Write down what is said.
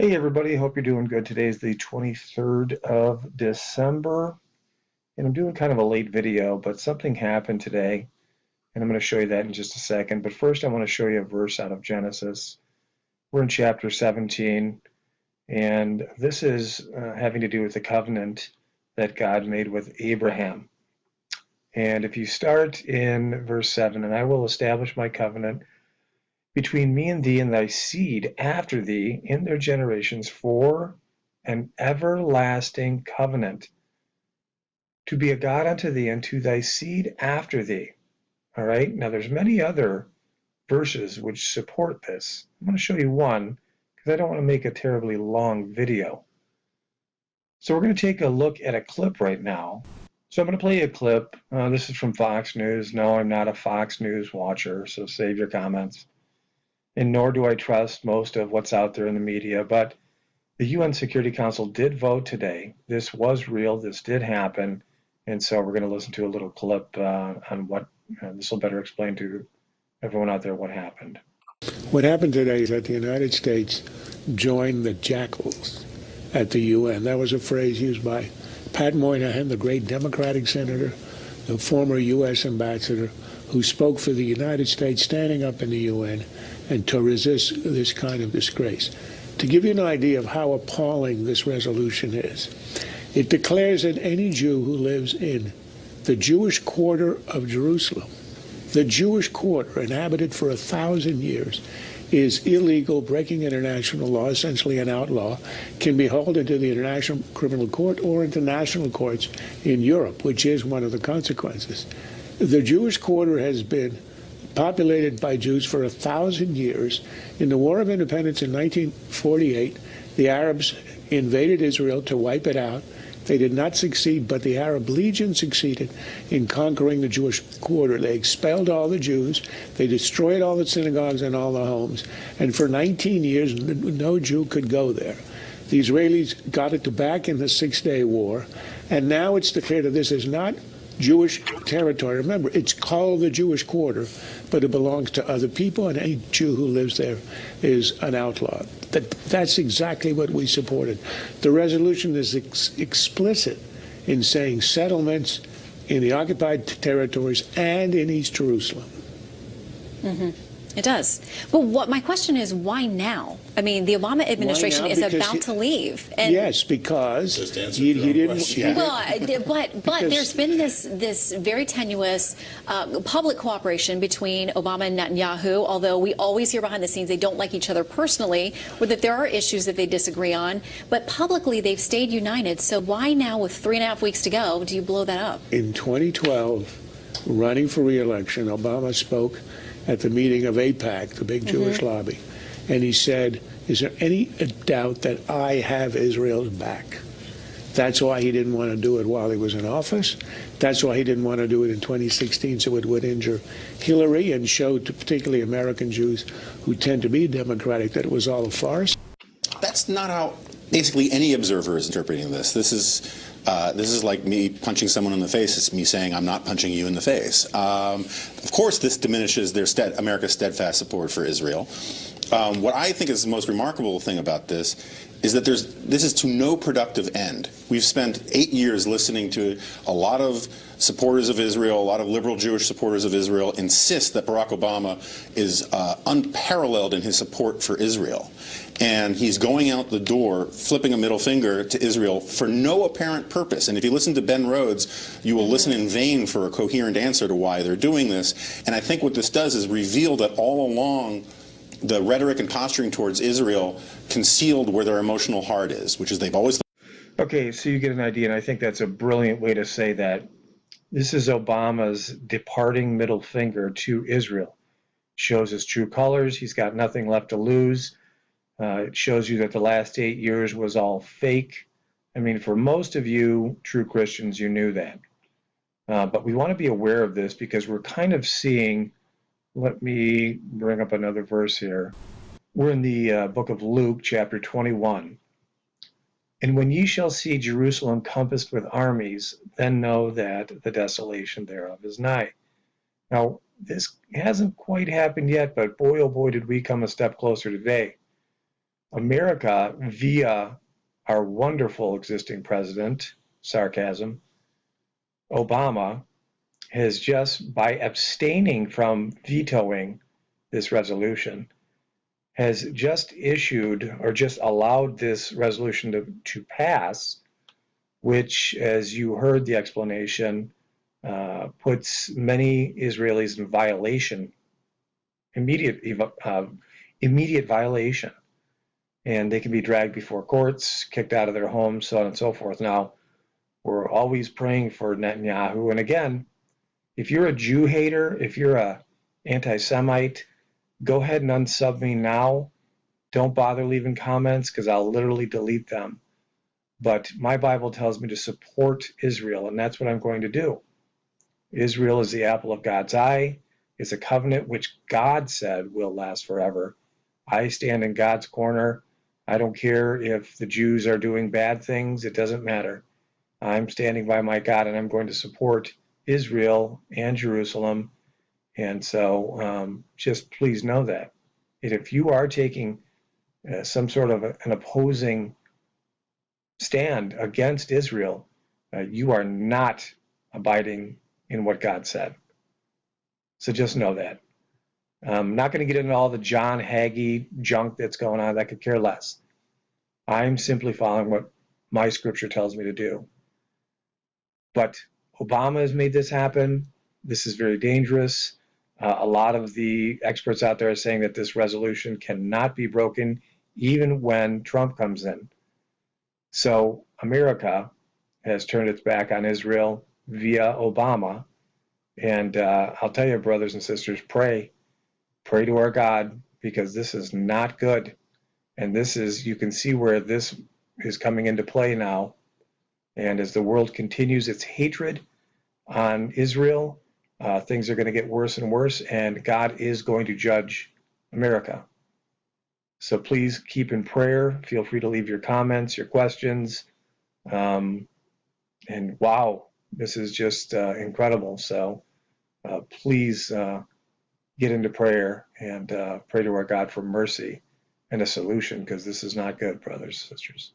Hey everybody, hope you're doing good. Today is the 23rd of December, and I'm doing kind of a late video, but something happened today, and I'm going to show you that in just a second. But first, I want to show you a verse out of Genesis. We're in chapter 17, and this is having to do with the covenant that God made with Abraham. And if you start in verse 7, and I will establish my covenant between me and thee and thy seed after thee in their generations for an everlasting covenant, to be a God unto thee and to thy seed after thee. All right, now there's many other verses which support this. I'm going to show you one because I don't want to make a terribly long video. So we're going to take a look at a clip right now. So I'm going to play you a clip. This is from Fox News. No, I'm not a Fox News watcher, so save your comments. And nor do I trust most of what's out there in the media, but the UN Security Council did vote today. This was real. This did happen. And so we're going to listen to a little clip on what this will better explain to everyone out there what happened. What happened today is that the United States joined the jackals at the UN. That was a phrase used by Pat Moynihan, the great Democratic senator, the former U.S. ambassador, who spoke for the United States standing up in the UN and to resist this kind of disgrace. To give you an idea of how appalling this resolution is, it declares that any Jew who lives in the Jewish quarter of Jerusalem, the Jewish quarter, inhabited for 1,000 years, is illegal, breaking international law, essentially an outlaw, can be hauled into the International Criminal Court or into national courts in Europe, which is one of the consequences. The Jewish quarter has been populated by Jews for 1,000 years. In the War of Independence in 1948, the Arabs invaded Israel to wipe it out. They did not succeed, but the Arab Legion succeeded in conquering the Jewish quarter. They expelled all the Jews. They destroyed all the synagogues and all the homes. And for 19 years, no Jew could go there. The Israelis got it back in the Six-Day War. And now it's declared that this is not Jewish territory. Remember, it's called the Jewish quarter, but it belongs to other people, and any Jew who lives there is an outlaw. That's exactly what we supported. The resolution is explicit in saying settlements in the occupied territories and in East Jerusalem. Mm-hmm. It does. But what my question is, why now? I mean, the Obama administration is about to leave. And yes, because he didn't. Yeah. Well, but there's been this very tenuous public cooperation between Obama and Netanyahu, although we always hear behind the scenes they don't like each other personally, or that there are issues that they disagree on. But publicly, they've stayed united. So why now, with 3.5 weeks to go, do you blow that up? In 2012, running for re-election, Obama spoke at the meeting of AIPAC, the big Jewish lobby, and he said, is there any doubt that I have Israel's back? That's why he didn't want to do it while he was in office. That's why he didn't want to do it in 2016, so it would injure Hillary and show to particularly American Jews who tend to be Democratic that it was all a farce. That's not how basically any observer is interpreting this. This is like me punching someone in the face. It's me saying I'm not punching you in the face. Of course, this diminishes America's steadfast support for Israel. What I think is the most remarkable thing about this is that this is to no productive end. We've spent 8 years listening to a lot of supporters of Israel, a lot of liberal Jewish supporters of Israel insist that Barack Obama is unparalleled in his support for Israel. And he's going out the door, flipping a middle finger to Israel for no apparent purpose. And if you listen to Ben Rhodes, you will listen in vain for a coherent answer to why they're doing this. And I think what this does is reveal that all along the rhetoric and posturing towards Israel concealed where their emotional heart is, which is they've always... Okay, so you get an idea, and I think that's a brilliant way to say that. This is Obama's departing middle finger to Israel. Shows his true colors. He's got nothing left to lose. It shows you that the last 8 years was all fake. I mean, for most of you true Christians, you knew that. But we want to be aware of this because we're kind of seeing, let me bring up another verse here. We're in the book of Luke, chapter 21. And when ye shall see Jerusalem compassed with armies, then know that the desolation thereof is nigh. Now, this hasn't quite happened yet, but boy, oh boy, did we come a step closer today. America, via our wonderful existing president, sarcasm, Obama, has just, by abstaining from vetoing this resolution, has just issued or just allowed this resolution to pass, which, as you heard the explanation, puts many Israelis in violation, immediate violation, and they can be dragged before courts, kicked out of their homes, so on and so forth. Now, we're always praying for Netanyahu, and again, if you're a Jew hater, if you're a anti-Semite, go ahead and unsub me now. Don't bother leaving comments because I'll literally delete them. But my Bible tells me to support Israel, and that's what I'm going to do. Israel is the apple of God's eye. It's a covenant which God said will last forever. I stand in God's corner. I don't care if the Jews are doing bad things. It doesn't matter. I'm standing by my God, and I'm going to support Israel and Jerusalem. And so just please know that. And if you are taking some sort of an opposing stand against Israel, you are not abiding in what God said. So just know that. I'm not going to get into all the John Hagee junk that's going on. I could care less. I'm simply following what my scripture tells me to do. But Obama has made this happen. This is very dangerous. A lot of the experts out there are saying that this resolution cannot be broken even when Trump comes in. So America has turned its back on Israel via Obama. And I'll tell you, brothers and sisters, pray to our God, because this is not good. And this is, you can see where this is coming into play now. And as the world continues its hatred on Israel, things are going to get worse and worse, and God is going to judge America. So please keep in prayer. Feel free to leave your comments, your questions. And wow, this is just incredible. So please get into prayer and pray to our God for mercy and a solution, because this is not good, brothers and sisters.